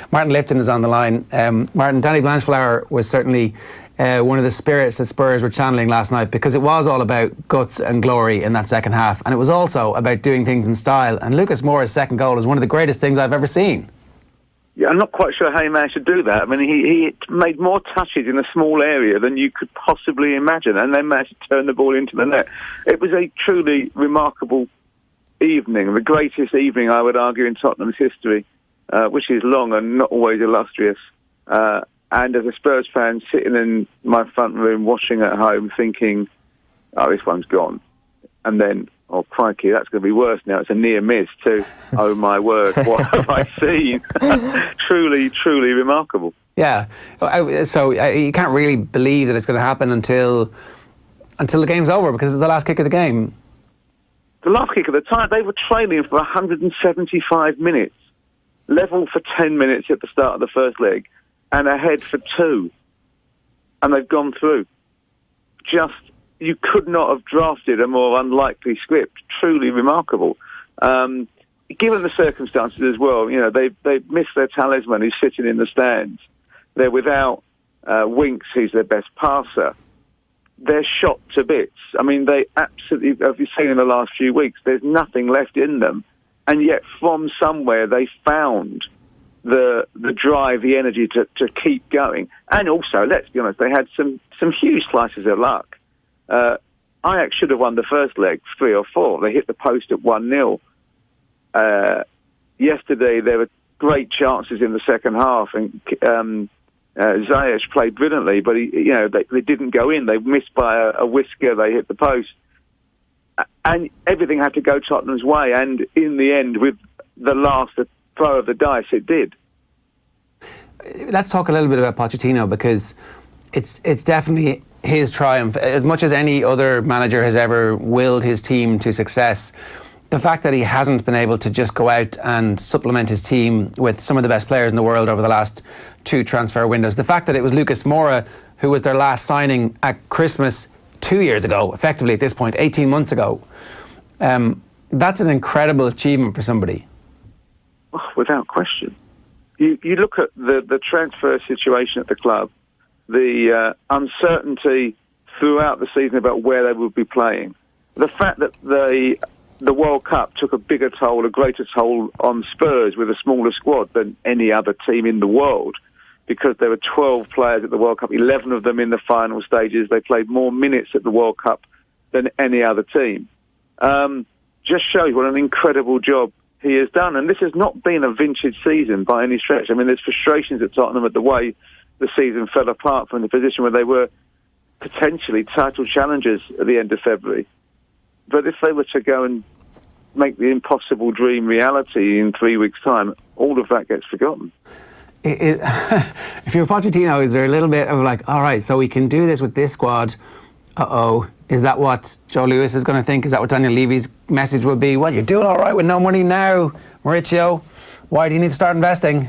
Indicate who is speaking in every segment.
Speaker 1: Martin Lipton is on the line. Martin, Danny Blanchflower was certainly one of the spirits that Spurs were channeling last night, because it was all about guts and glory in that second half, and it was also about doing things in style. And Lucas Moura's second goal is one of the greatest things I've ever seen.
Speaker 2: Yeah, I'm not quite sure how he managed to do that. I mean, he made more touches in a small area than you could possibly imagine, and then managed to turn the ball into the net. It was a truly remarkable evening, the greatest evening, I would argue, in Tottenham's history, which is long and not always illustrious. And as a Spurs fan, sitting in my front room, watching at home, thinking, oh, this one's gone. And then, oh, crikey, that's going to be worse now. It's a near miss too. Oh, my word, what have I seen? Truly, truly remarkable.
Speaker 1: Yeah. So you can't really believe that it's going to happen until the game's over, because it's the last kick of the game.
Speaker 2: The last kick of the tie, they were trailing for 175 minutes, level for 10 minutes at the start of the first leg, and ahead for 2. And they've gone through. You could not have drafted a more unlikely script. Truly remarkable. Given the circumstances as well, you know, they've missed their talisman who's sitting in the stands. They're without Winks, who's their best passer. They're shot to bits. I mean, they absolutely, as you've seen in the last few weeks, there's nothing left in them. And yet from somewhere they found the drive, the energy to keep going. And also, let's be honest, they had some huge slices of luck. Ajax should have won the first leg 3 or 4. They hit the post at 1-0. Yesterday there were great chances in the second half, and Ziyech played brilliantly, but they didn't go in. They missed by a whisker. They hit the post, and everything had to go Tottenham's way. And in the end, with the last throw of the dice, it did.
Speaker 1: Let's talk a little bit about Pochettino, because it's definitely his triumph. As much as any other manager has ever willed his team to success, the fact that he hasn't been able to just go out and supplement his team with some of the best players in the world over the last 2 transfer windows, the fact that it was Lucas Moura who was their last signing at Christmas 2 years ago, effectively at this point, 18 months ago, that's an incredible achievement for somebody.
Speaker 2: Oh, without question. You look at the transfer situation at the club, the uncertainty throughout the season about where they would be playing, the fact that the World Cup took a bigger toll, a greater toll on Spurs with a smaller squad than any other team in the world, because there were 12 players at the World Cup, 11 of them in the final stages. They played more minutes at the World Cup than any other team. Just shows what an incredible job he has done. And this has not been a vintage season by any stretch. I mean, there's frustrations at Tottenham at the way the season fell apart from the position where they were potentially title challengers at the end of February. But if they were to go and make the impossible dream reality in 3 weeks' time, all of that gets forgotten.
Speaker 1: If you're Pochettino, is there a little bit of like, all right, so we can do this with this squad? Is that what Joe Lewis is going to think? Is that what Daniel Levy's message will be? Well, you're doing all right with no money now, Mauricio. Why do you need to start investing?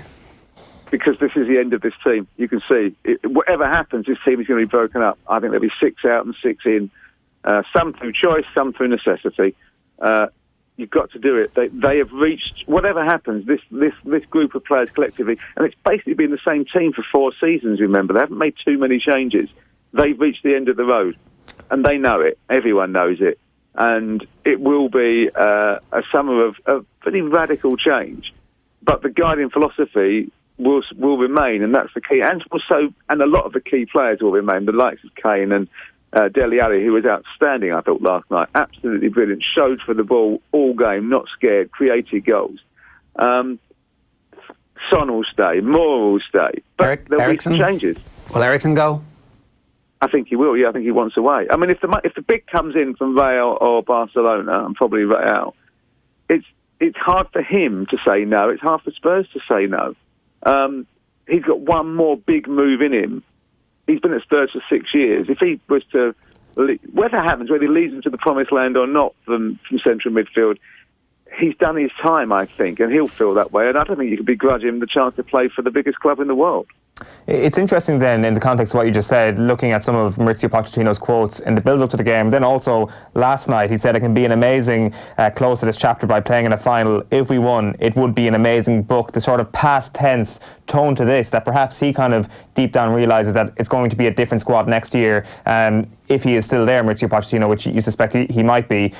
Speaker 2: Because this is the end of this team. You can see, whatever happens, this team is going to be broken up. I think there'll be 6 out and 6 in. Some through choice, some through necessity. You've got to do it. They have reached, whatever happens, this group of players collectively, and it's basically been the same team for 4 seasons, remember. They haven't made too many changes. They've reached the end of the road, and they know it. Everyone knows it. And it will be a summer of pretty radical change. But the guiding philosophy will remain, and that's the key. And also, and a lot of the key players will remain, the likes of Kane and Dele Alli, who was outstanding, I thought, last night. Absolutely brilliant. Showed for the ball all game, not scared, created goals. Son will stay, Moore will stay. But there'll be some changes.
Speaker 1: Will Eriksen go?
Speaker 2: I think he will, yeah. I think he wants away. I mean, if the bid comes in from Real or Barcelona, and probably Real, it's hard for him to say no. It's hard for Spurs to say no. He's got one more big move in him. He's been at Spurs for 6 years. If he was to, whether it happens, whether he leads them to the promised land or not from central midfield, he's done his time, I think, and he'll feel that way. And I don't think you can begrudge him the chance to play for the biggest club in the world.
Speaker 3: It's interesting then, in the context of what you just said, looking at some of Maurizio Pochettino's quotes in the build-up to the game. Then also last night he said it can be an amazing close to this chapter by playing in a final. If we won, it would be an amazing book. The sort of past tense tone to this, that perhaps he kind of deep down realises that it's going to be a different squad next year, if he is still there, Maurizio Pochettino, which you suspect he might be.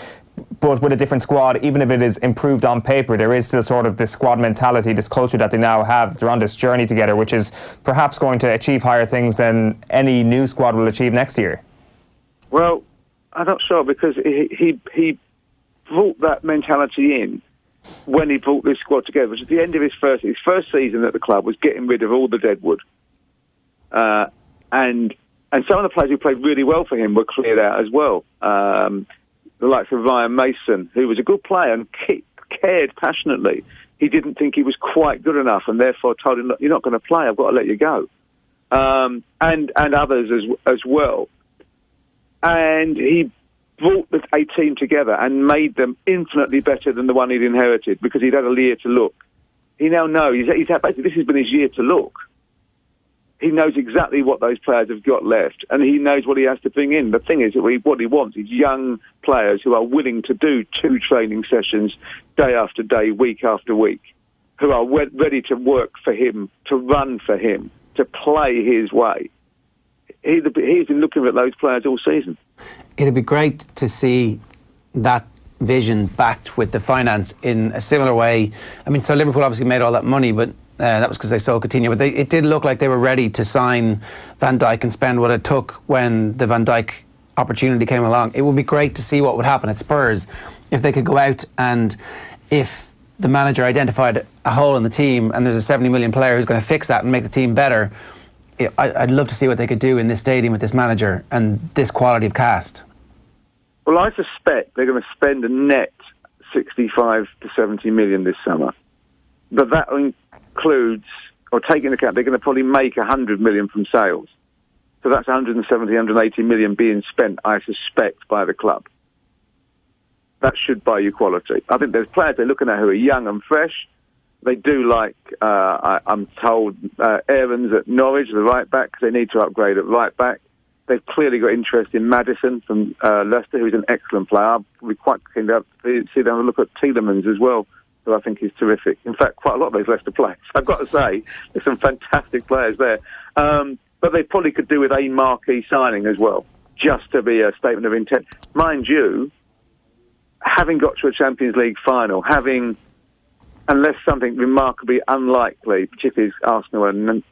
Speaker 3: But with a different squad, even if it is improved on paper, there is still sort of this squad mentality, this culture that they now have. They're on this journey together, which is perhaps going to achieve higher things than any new squad will achieve next year.
Speaker 2: Well, I'm not sure, because he brought that mentality in when he brought this squad together, which at the end of his first season at the club was getting rid of all the deadwood. And some of the players who played really well for him were cleared out as well. The likes of Ryan Mason, who was a good player and cared passionately. He didn't think he was quite good enough, and therefore told him, "Look, you're not going to play. I've got to let you go." And others as well. And he brought a team together and made them infinitely better than the one he'd inherited, because he'd had a year to look. He now knows basically this has been his year to look. He knows exactly what those players have got left, and he knows what he has to bring in. The thing is, what he wants is young players who are willing to do 2 training sessions day after day, week after week, who are ready to work for him, to run for him, to play his way. He's been looking at those players all season.
Speaker 1: It'd be great to see that vision backed with the finance in a similar way. I mean, so Liverpool obviously made all that money, but that was because they sold Coutinho. But it did look like they were ready to sign Van Dijk and spend what it took when the Van Dijk opportunity came along. It would be great to see what would happen at Spurs if they could go out, and if the manager identified a hole in the team and there's a 70 million player who's going to fix that and make the team better. I'd love to see what they could do in this stadium with this manager and this quality of cast.
Speaker 2: Well, I suspect they're going to spend a net 65 to 70 million this summer. But that includes, or taking into account, they're going to probably make 100 million from sales. So that's 170, 180 million being spent, I suspect, by the club. That should buy you quality. I think there's players they're looking at who are young and fresh. They do like, I'm told, Aarons at Norwich, the right back, because they need to upgrade at right back. They've clearly got interest in Maddison from Leicester, who's an excellent player. I'll be quite keen to see them look at Tielemans as well, who I think is terrific. In fact, quite a lot of those Leicester players. I've got to say, there's some fantastic players there. But they probably could do with a marquee signing as well, just to be a statement of intent. Mind you, having got to a Champions League final, unless something remarkably unlikely, particularly as Arsenal and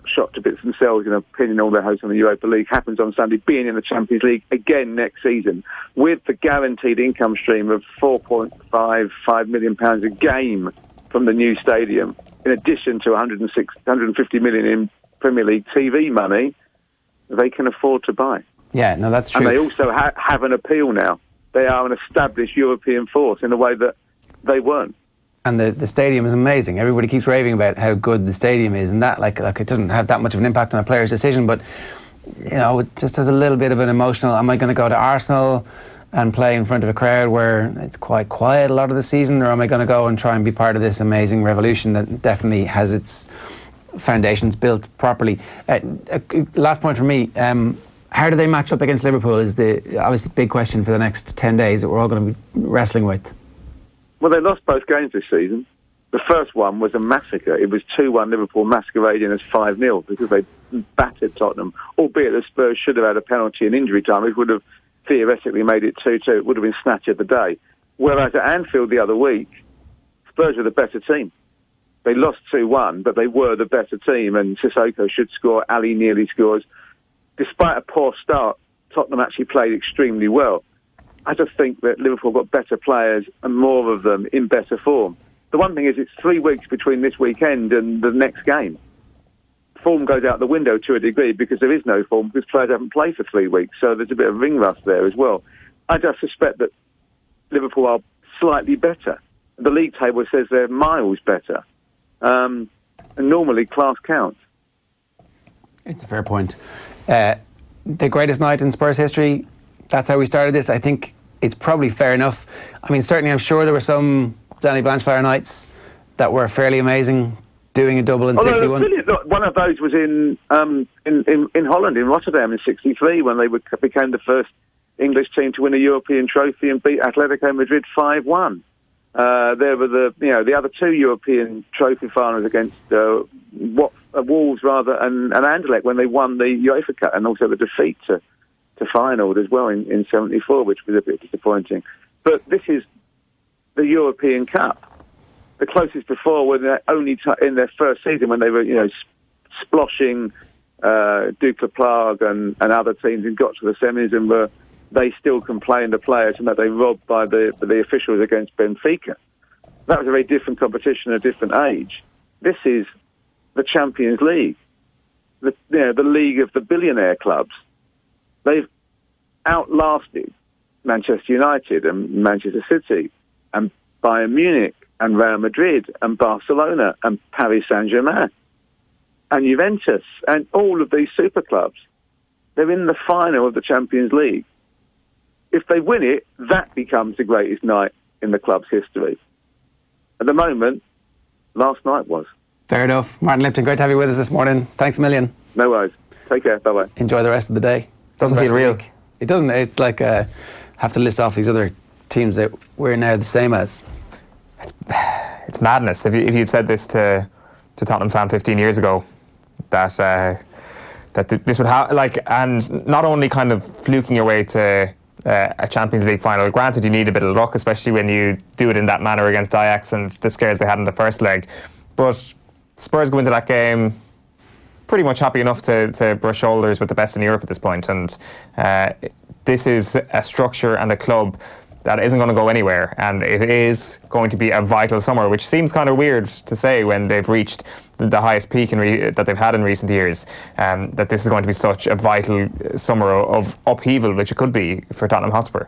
Speaker 2: shot to bits themselves in pinning all their hopes on the Europa League, happens on Sunday, being in the Champions League again next season, with the guaranteed income stream of £4.5 million a game from the new stadium, in addition to 150 million in Premier League TV money, they can afford to buy.
Speaker 1: Yeah, no, that's true.
Speaker 2: And they also have an appeal now. They are an established European force in a way that they weren't.
Speaker 1: And the stadium is amazing. Everybody keeps raving about how good the stadium is, and that like it doesn't have that much of an impact on a player's decision, but it just has a little bit of an emotional, am I going to go to Arsenal and play in front of a crowd where it's quite quiet a lot of the season, or am I going to go and try and be part of this amazing revolution that definitely has its foundations built properly? Last point for me, how do they match up against Liverpool is the obviously big question for the next 10 days that we're all going to be wrestling with.
Speaker 2: Well, they lost both games this season. The first one was a massacre. It was 2-1 Liverpool masquerading as 5-0 because they battered Tottenham, albeit the Spurs should have had a penalty in injury time. It would have theoretically made it 2-2. It would have been snatch of the day. Whereas at Anfield the other week, Spurs were the better team. They lost 2-1, but they were the better team, and Sissoko should score. Ali nearly scores. Despite a poor start, Tottenham actually played extremely well. I just think that Liverpool got better players and more of them in better form. The one thing is it's 3 weeks between this weekend and the next game. Form goes out the window to a degree because there is no form because players haven't played for 3 weeks. So there's a bit of ring rust there as well. I just suspect that Liverpool are slightly better. The league table says they're miles better. And normally class counts.
Speaker 1: It's a fair point. The greatest night in Spurs history, that's how we started this. I think it's probably fair enough. I mean, certainly I'm sure there were some Danny Blanchflower nights that were fairly amazing, doing a double in 61.
Speaker 2: Look, one of those was in Holland, in Rotterdam in '63, when they became the first English team to win a European trophy and beat Atletico Madrid 5-1. There were the other two European trophy finals against Wolves and Anderlecht when they won the UEFA Cup, and also the defeat to Feyenoord as well in '74, which was a bit disappointing. But this is the European Cup. The closest before were in their first season when they were, sploshing Dukla Prague and other teams and got to the semis, and they still complained the players and that they robbed by the officials against Benfica. That was a very different competition, a different age. This is the Champions League, the league of the billionaire clubs. They've outlasted Manchester United and Manchester City and Bayern Munich and Real Madrid and Barcelona and Paris Saint-Germain and Juventus and all of these super clubs. They're in the final of the Champions League. If they win it, that becomes the greatest night in the club's history. At the moment, last night was.
Speaker 1: Fair enough. Martin Lipton, great to have you with us this morning. Thanks a million.
Speaker 2: No worries. Take care. Bye-bye.
Speaker 1: Enjoy the rest of the day.
Speaker 3: Doesn't feel real.
Speaker 1: It doesn't. It's like have to list off these other teams that we're now the same as.
Speaker 3: It's madness. If you'd said this to Tottenham fan 15 years ago, that this would have and not only kind of fluking your way to a Champions League final. Granted, you need a bit of luck, especially when you do it in that manner against Ajax and the scares they had in the first leg. But Spurs go into that game pretty much happy enough to brush shoulders with the best in Europe at this point. And this is a structure and a club that isn't going to go anywhere, and it is going to be a vital summer, which seems kind of weird to say when they've reached the highest peak that they've had in recent years, that this is going to be such a vital summer of upheaval, which it could be for Tottenham Hotspur.